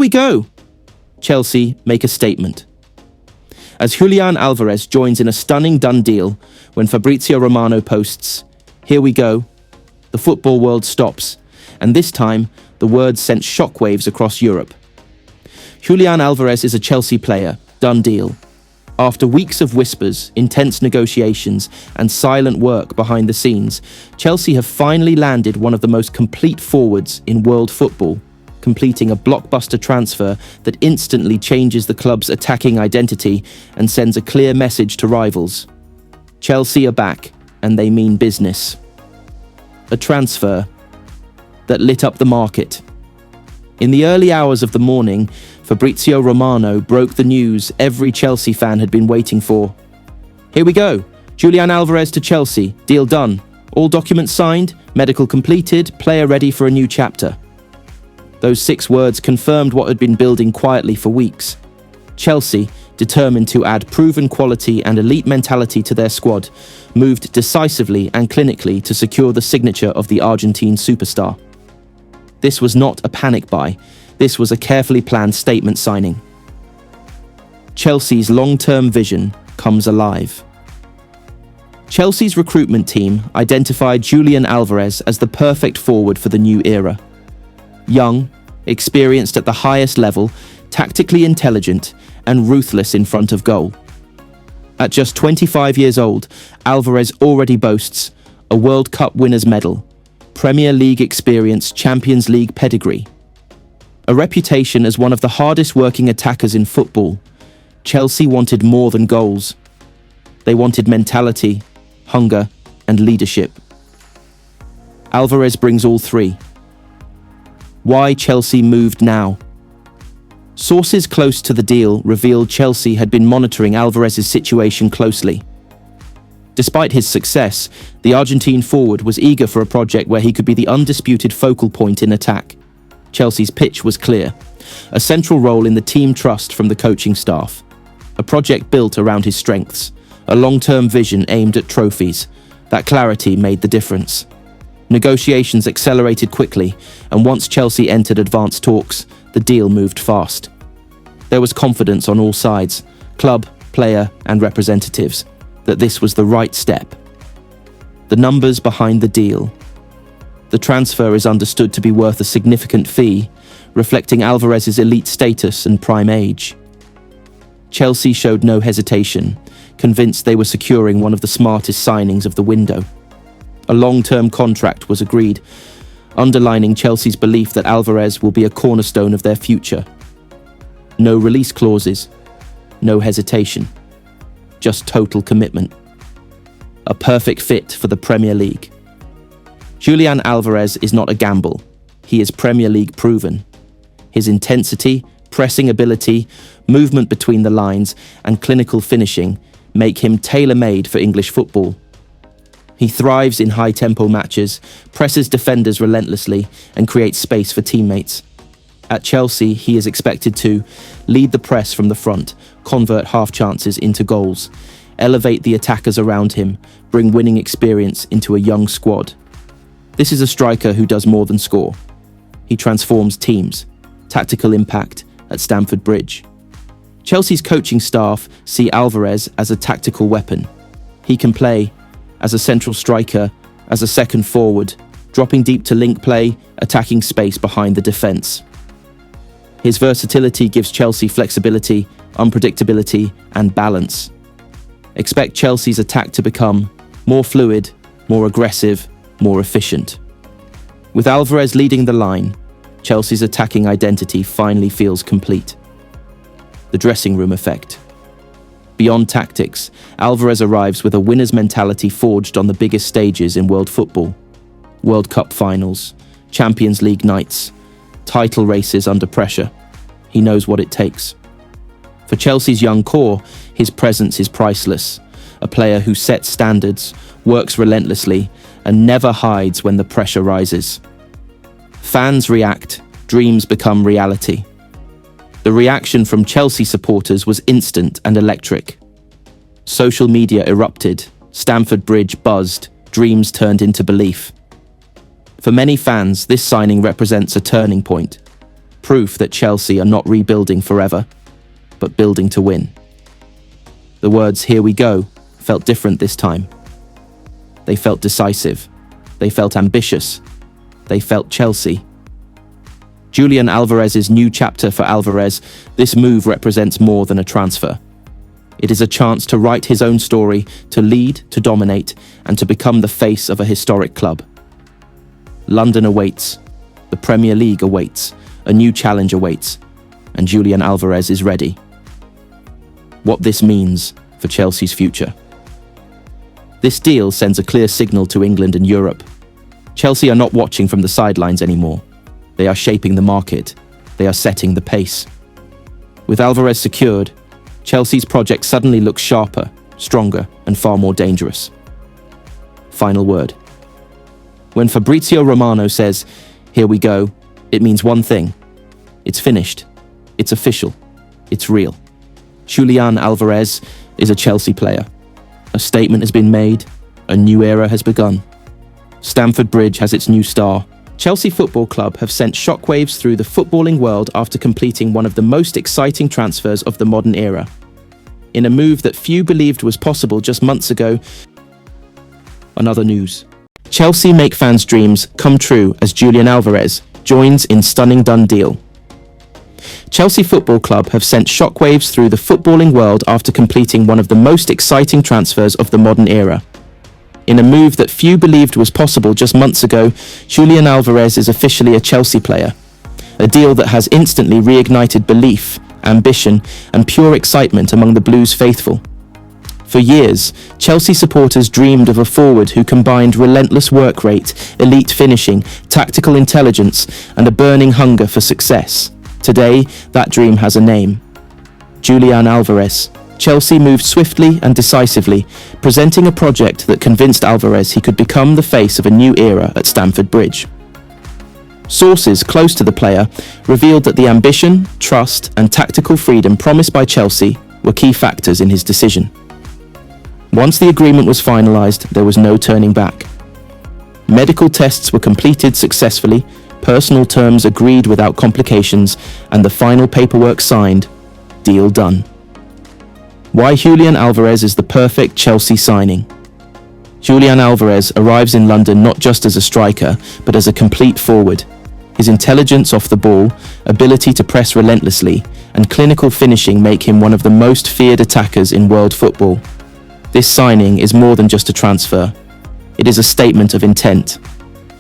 we go! Chelsea make a statement. As Julian Alvarez joins in a stunning done deal when Fabrizio Romano posts, "Here we go," the football world stops, and this time the words sent shockwaves across Europe. Julian Alvarez is a Chelsea player, done deal. After weeks of whispers, intense negotiations, and silent work behind the scenes, Chelsea have finally landed one of the most complete forwards in world football, completing a blockbuster transfer that instantly changes the club's attacking identity and sends a clear message to rivals. Chelsea are back, and they mean business. A transfer that lit up the market. In the early hours of the morning, Fabrizio Romano broke the news every Chelsea fan had been waiting for. "Here we go. Julian Alvarez to Chelsea. Deal done. All documents signed, medical completed, player ready for a new chapter." Those 6 words confirmed what had been building quietly for weeks. Chelsea, determined to add proven quality and elite mentality to their squad, moved decisively and clinically to secure the signature of the Argentine superstar. This was not a panic buy. This was a carefully planned statement signing. Chelsea's long-term vision comes alive. Chelsea's recruitment team identified Julian Alvarez as the perfect forward for the new era. Young, experienced at the highest level, tactically intelligent, and ruthless in front of goal. At just 25 years old, Alvarez already boasts a World Cup winners' medal, Premier League experience, Champions League pedigree. A reputation as one of the hardest working attackers in football, Chelsea wanted more than goals. They wanted mentality, hunger, and leadership. Alvarez brings all 3. Why Chelsea moved now? Sources close to the deal revealed Chelsea had been monitoring Alvarez's situation closely. Despite his success, the Argentine forward was eager for a project where he could be the undisputed focal point in attack. Chelsea's pitch was clear: a central role in the team trust from the coaching staff. A project built around his strengths, a long-term vision aimed at trophies. That clarity made the difference. Negotiations accelerated quickly, and once Chelsea entered advanced talks, the deal moved fast. There was confidence on all sides, club, player, and representatives, that this was the right step. The numbers behind the deal. The transfer is understood to be worth a significant fee, reflecting Alvarez's elite status and prime age. Chelsea showed no hesitation, convinced they were securing one of the smartest signings of the window. A long-term contract was agreed, underlining Chelsea's belief that Alvarez will be a cornerstone of their future. No release clauses, no hesitation, just total commitment. A perfect fit for the Premier League. Julian Alvarez is not a gamble. He is Premier League proven. His intensity, pressing ability, movement between the lines, and clinical finishing make him tailor-made for English football. He thrives in high-tempo matches, presses defenders relentlessly, and creates space for teammates. At Chelsea, he is expected to lead the press from the front, convert half-chances into goals, elevate the attackers around him, bring winning experience into a young squad. This is a striker who does more than score. He transforms teams, tactical impact at Stamford Bridge. Chelsea's coaching staff see Alvarez as a tactical weapon. He can play as a central striker, as a second forward, dropping deep to link play, attacking space behind the defence. His versatility gives Chelsea flexibility, unpredictability, and balance. Expect Chelsea's attack to become more fluid, more aggressive, more efficient. With Alvarez leading the line, Chelsea's attacking identity finally feels complete. The dressing room effect. Beyond tactics, Alvarez arrives with a winner's mentality forged on the biggest stages in world football. World Cup finals, Champions League nights, title races under pressure. He knows what it takes. For Chelsea's young core, his presence is priceless. A player who sets standards, works relentlessly, and never hides when the pressure rises. Fans react, dreams become reality. The reaction from Chelsea supporters was instant and electric. Social media erupted, Stamford Bridge buzzed, dreams turned into belief. For many fans, this signing represents a turning point. proof that Chelsea are not rebuilding forever, but building to win. The words "here we go" felt different this time. They felt decisive. They felt ambitious. They felt Chelsea. Julian Alvarez's new chapter for Álvarez, this move represents more than a transfer. It is a chance to write his own story, to lead, to dominate, and to become the face of a historic club. London awaits. The Premier League awaits. A new challenge awaits. And Julian Alvarez is ready. What this means for Chelsea's future. This deal sends a clear signal to England and Europe. Chelsea are not watching from the sidelines anymore. They are shaping the market. They are setting the pace. With Álvarez secured, Chelsea's project suddenly looks sharper, stronger, and far more dangerous. Final word. When Fabrizio Romano says, "Here we go," it means one thing. It's finished. It's official. It's real. Julián Alvarez is a Chelsea player. A statement has been made. A new era has begun. Stamford Bridge has its new star. Chelsea Football Club have sent shockwaves through the footballing world after completing one of the most exciting transfers of the modern era. In a move that few believed was possible just months ago. Another news. Chelsea make fans' dreams come true as Julian Alvarez joins in stunning done deal. Chelsea Football Club have sent shockwaves through the footballing world after completing one of the most exciting transfers of the modern era. In a move that few believed was possible just months ago, Julian Alvarez is officially a Chelsea player. A deal that has instantly reignited belief, ambition, and pure excitement among the Blues faithful. For years, Chelsea supporters dreamed of a forward who combined relentless work rate, elite finishing, tactical intelligence, and a burning hunger for success. Today, that dream has a name. Julian Alvarez. Chelsea moved swiftly and decisively, presenting a project that convinced Álvarez he could become the face of a new era at Stamford Bridge. Sources close to the player revealed that the ambition, trust, and tactical freedom promised by Chelsea were key factors in his decision. Once the agreement was finalised, there was no turning back. Medical tests were completed successfully, personal terms agreed without complications, and the final paperwork signed. Deal done. Why Julian Alvarez is the perfect Chelsea signing. Julian Alvarez arrives in London not just as a striker, but as a complete forward. His intelligence off the ball, ability to press relentlessly, and clinical finishing make him one of the most feared attackers in world football. This signing is more than just a transfer. It is a statement of intent.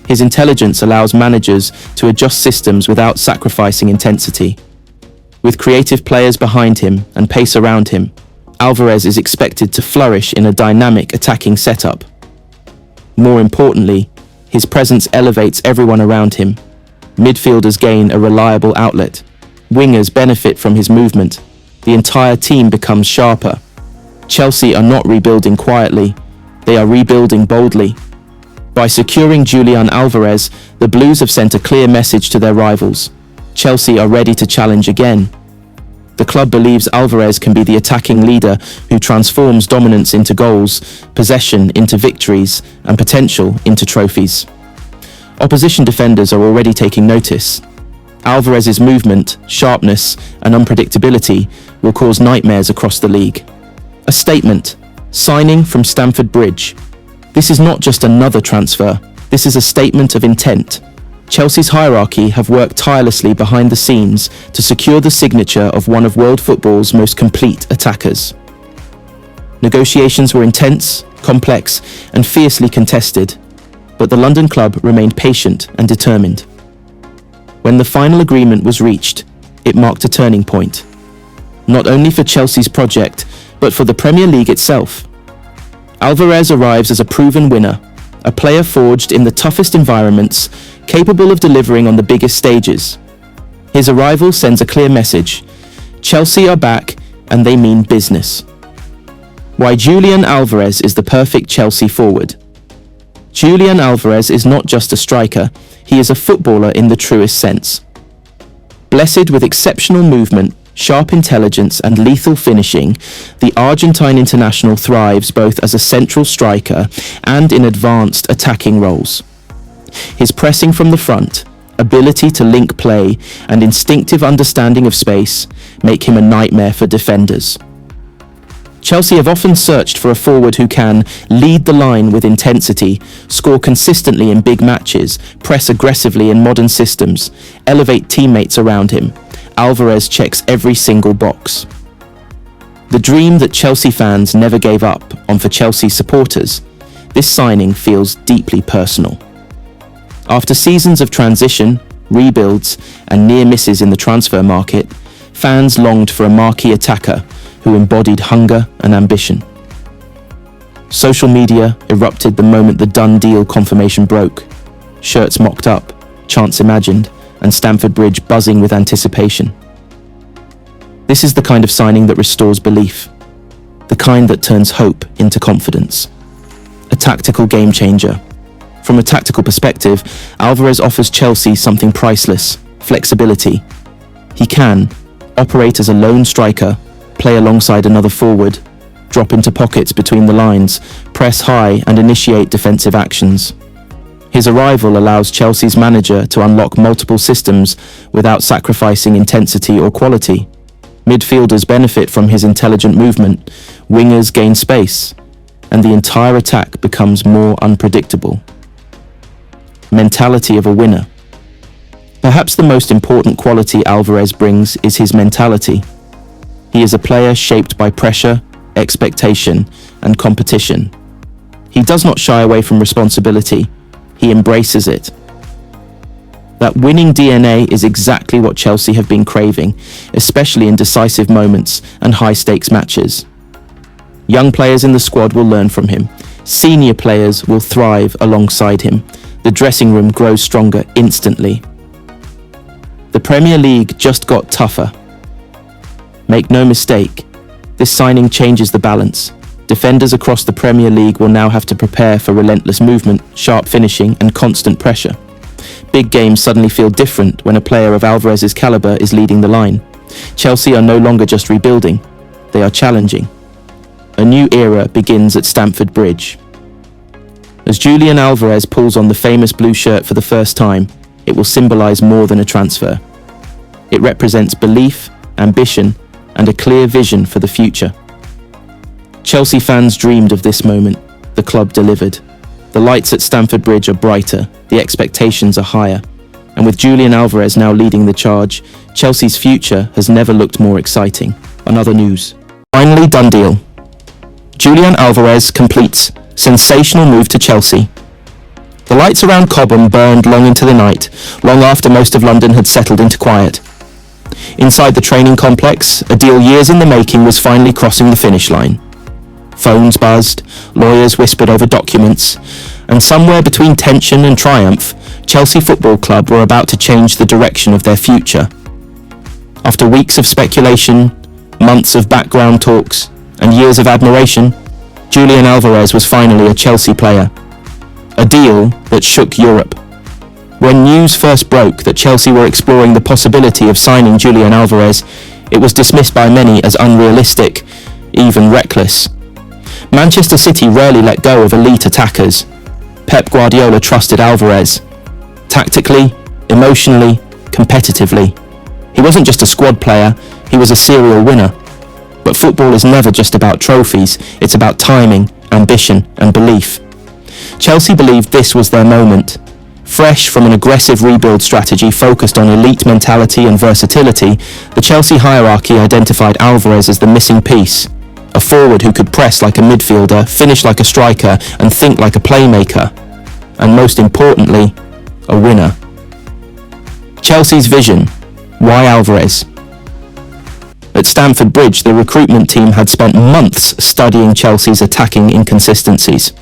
His intelligence allows managers to adjust systems without sacrificing intensity. With creative players behind him and pace around him, Álvarez is expected to flourish in a dynamic attacking setup. More importantly, his presence elevates everyone around him. Midfielders gain a reliable outlet. Wingers benefit from his movement. The entire team becomes sharper. Chelsea are not rebuilding quietly. They are rebuilding boldly. By securing Julian Alvarez, the Blues have sent a clear message to their rivals. Chelsea are ready to challenge again. The club believes Álvarez can be the attacking leader who transforms dominance into goals, possession into victories, and potential into trophies. Opposition defenders are already taking notice. Álvarez's movement, sharpness, and unpredictability will cause nightmares across the league. A statement. Signing from Stamford Bridge. This is not just another transfer. This is a statement of intent. Chelsea's hierarchy have worked tirelessly behind the scenes to secure the signature of one of world football's most complete attackers. Negotiations were intense, complex, and fiercely contested, but the London club remained patient and determined. When the final agreement was reached, it marked a turning point. Not only for Chelsea's project, but for the Premier League itself. Álvarez arrives as a proven winner, a player forged in the toughest environments, capable of delivering on the biggest stages. His arrival sends a clear message. Chelsea are back, and they mean business. Why Julian Alvarez is the perfect Chelsea forward. Julian Alvarez is not just a striker, he is a footballer in the truest sense. Blessed with exceptional movement, sharp intelligence and lethal finishing, the Argentine international thrives both as a central striker and in advanced attacking roles. His pressing from the front, ability to link play, and instinctive understanding of space make him a nightmare for defenders. Chelsea have often searched for a forward who can lead the line with intensity, score consistently in big matches, press aggressively in modern systems, elevate teammates around him. Álvarez checks every single box. The dream that Chelsea fans never gave up on for Chelsea supporters, this signing feels deeply personal. After seasons of transition, rebuilds, and near misses in the transfer market, fans longed for a marquee attacker who embodied hunger and ambition. Social media erupted the moment the done deal confirmation broke. Shirts mocked up, chants imagined, and Stamford Bridge buzzing with anticipation. This is the kind of signing that restores belief, the kind that turns hope into confidence. A tactical game changer. From a tactical perspective, Álvarez offers Chelsea something priceless: flexibility. He can operate as a lone striker, play alongside another forward, drop into pockets between the lines, press high and initiate defensive actions. His arrival allows Chelsea's manager to unlock multiple systems without sacrificing intensity or quality. Midfielders benefit from his intelligent movement, wingers gain space, and the entire attack becomes more unpredictable. Mentality of a winner. Perhaps the most important quality Álvarez brings is his mentality. He is a player shaped by pressure, expectation, and competition. He does not shy away from responsibility, he embraces it. That winning DNA is exactly what Chelsea have been craving, especially in decisive moments and high-stakes matches. Young players in the squad will learn from him. Senior players will thrive alongside him. The dressing room grows stronger instantly. The Premier League just got tougher. Make no mistake, this signing changes the balance. Defenders across the Premier League will now have to prepare for relentless movement, sharp finishing, and constant pressure. Big games suddenly feel different when a player of Álvarez's caliber is leading the line. Chelsea are no longer just rebuilding, they are challenging. A new era begins at Stamford Bridge. As Julian Alvarez pulls on the famous blue shirt for the first time, it will symbolize more than a transfer. It represents belief, ambition, and a clear vision for the future. Chelsea fans dreamed of this moment. The club delivered. The lights at Stamford Bridge are brighter, the expectations are higher, and with Julian Alvarez now leading the charge, Chelsea's future has never looked more exciting. On other news. Finally, done deal. Julian Alvarez completes sensational move to Chelsea. The lights around Cobham burned long into the night, long after most of London had settled into quiet. Inside the training complex, a deal years in the making was finally crossing the finish line. Phones buzzed, lawyers whispered over documents, and somewhere between tension and triumph, Chelsea Football Club were about to change the direction of their future. After weeks of speculation, months of background talks, and years of admiration, Julian Alvarez was finally a Chelsea player. A deal that shook Europe. When news first broke that Chelsea were exploring the possibility of signing Julian Alvarez, it was dismissed by many as unrealistic, even reckless. Manchester City rarely let go of elite attackers. Pep Guardiola trusted Álvarez. Tactically, emotionally, competitively. He wasn't just a squad player, he was a serial winner. But football is never just about trophies, it's about timing, ambition, and belief. Chelsea believed this was their moment. Fresh from an aggressive rebuild strategy focused on elite mentality and versatility, the Chelsea hierarchy identified Álvarez as the missing piece. A forward who could press like a midfielder, finish like a striker, and think like a playmaker. And most importantly, a winner. Chelsea's vision. Why Álvarez? At Stamford Bridge, the recruitment team had spent months studying Chelsea's attacking inconsistencies.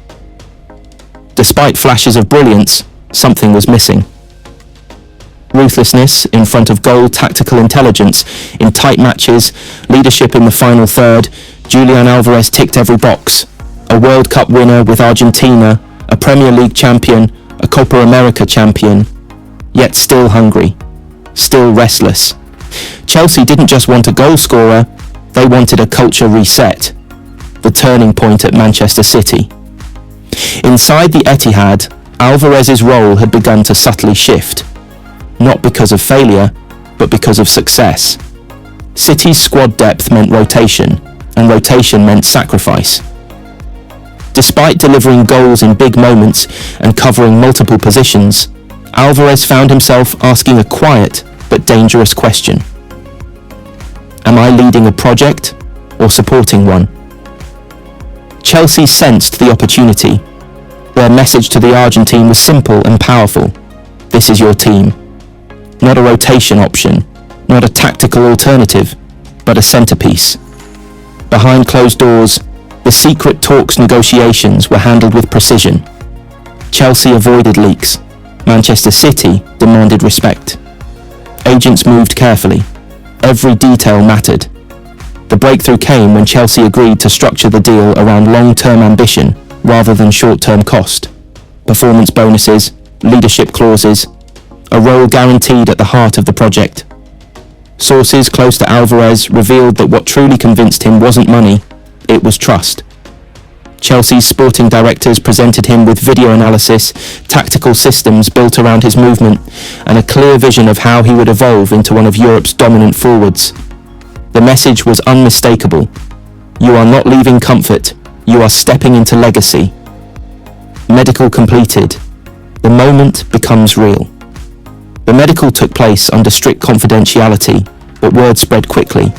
Despite flashes of brilliance, something was missing. Ruthlessness in front of goal, tactical intelligence in tight matches, leadership in the final third. Julian Alvarez ticked every box. A World Cup winner with Argentina, a Premier League champion, a Copa America champion, yet still hungry, still restless. Chelsea didn't just want a goal scorer, they wanted a culture reset. The turning point at Manchester City. Inside the Etihad, Álvarez's role had begun to subtly shift. not because of failure, but because of success. City's squad depth meant rotation, and rotation meant sacrifice. Despite delivering goals in big moments and covering multiple positions, Alvarez found himself asking a quiet but dangerous question. Am I leading a project or supporting one? Chelsea sensed the opportunity. Their message to the Argentine was simple and powerful. This is your team. Not a rotation option, not a tactical alternative, but a centerpiece. Behind closed doors, the secret talks negotiations were handled with precision. Chelsea avoided leaks. Manchester City demanded respect. Agents moved carefully. Every detail mattered. The breakthrough came when Chelsea agreed to structure the deal around long-term ambition rather than short-term cost. Performance bonuses, leadership clauses, a role guaranteed at the heart of the project. Sources close to Alvarez revealed that what truly convinced him wasn't money, it was trust. Chelsea's sporting directors presented him with video analysis, tactical systems built around his movement, and a clear vision of how he would evolve into one of Europe's dominant forwards. The message was unmistakable. You are not leaving comfort, you are stepping into legacy. Medical completed. The moment becomes real. The medical took place under strict confidentiality, but word spread quickly.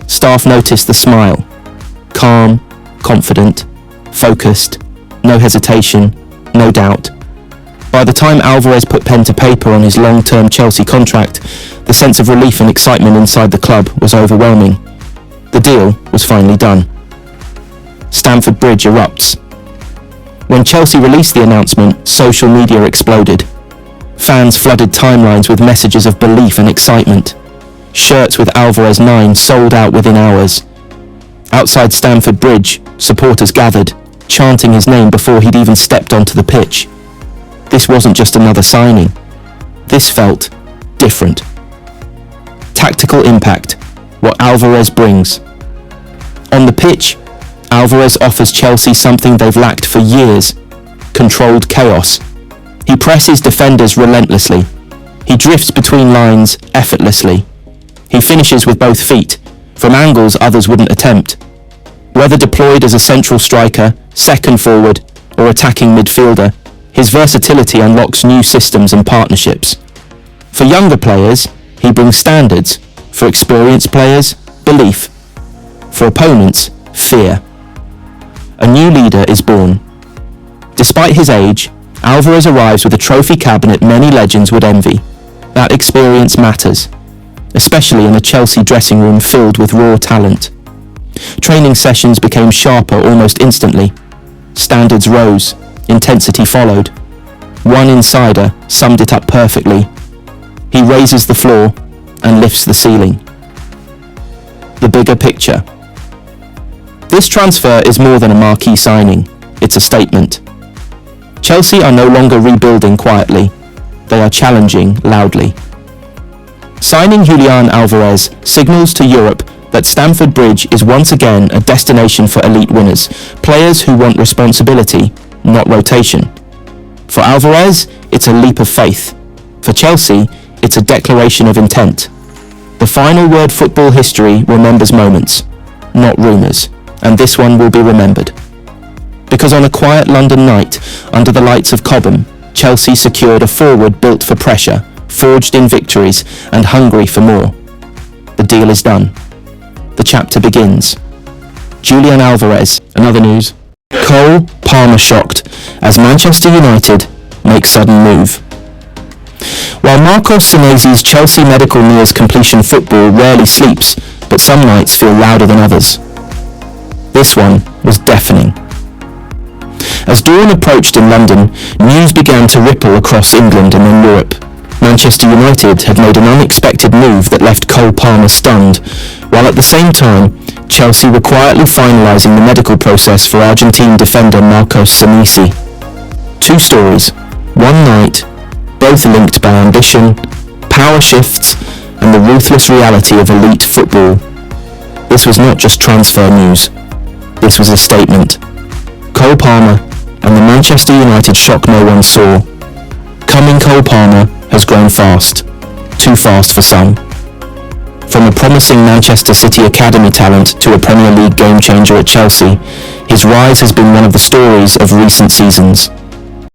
Staff noticed the smile. Calm, confident, focused, no hesitation, no doubt. By the time Alvarez put pen to paper on his long-term Chelsea contract, the sense of relief and excitement inside the club was overwhelming. The deal was finally done. Stamford Bridge erupts. When Chelsea released the announcement, social media exploded. Fans flooded timelines with messages of belief and excitement. Shirts with Alvarez 9 sold out within hours. Outside Stamford Bridge, supporters gathered, chanting his name before he'd even stepped onto the pitch. This wasn't just another signing. This felt different. Tactical impact, what Alvarez brings. On the pitch, Alvarez offers Chelsea something they've lacked for years: controlled chaos. He presses defenders relentlessly. He drifts between lines effortlessly. He finishes with both feet, from angles others wouldn't attempt. Whether deployed as a central striker, second forward, or attacking midfielder, his versatility unlocks new systems and partnerships. For younger players, he brings standards. For experienced players, belief. For opponents, fear. A new leader is born. Despite his age, Alvarez arrives with a trophy cabinet many legends would envy. That experience matters, especially in a Chelsea dressing room filled with raw talent. Training sessions became sharper almost instantly. Standards rose, intensity followed. One insider summed it up perfectly. He raises the floor and lifts the ceiling. The bigger picture. This transfer is more than a marquee signing. It's a statement. Chelsea are no longer rebuilding quietly. They are challenging loudly. Signing Julian Alvarez signals to Europe that Stamford Bridge is once again a destination for elite winners, players who want responsibility, not rotation. For Alvarez, it's a leap of faith. For Chelsea, it's a declaration of intent. The final word football history remembers moments, not rumours, and this one will be remembered. Because on a quiet London night, under the lights of Cobham, Chelsea secured a forward built for pressure, forged in victories, and hungry for more. The deal is done. The chapter begins. Julian Alvarez. Another news. Cole Palmer shocked as Manchester United make sudden move. While Marcos Senezi's Chelsea medical nears completion, football rarely sleeps, but some nights feel louder than others. This one was deafening. As dawn approached in London, news began to ripple across England and then Europe. Manchester United had made an unexpected move that left Cole Palmer stunned, while at the same time, Chelsea were quietly finalising the medical process for Argentine defender Marcos Senesi. Two stories, one night, both linked by ambition, power shifts, and the ruthless reality of elite football. This was not just transfer news. This was a statement. Cole Palmer and the Manchester United shock no one saw. Coming Cole Palmer has grown fast. too fast for some. From a promising Manchester City academy talent to a Premier League game-changer at Chelsea, his rise has been one of the stories of recent seasons.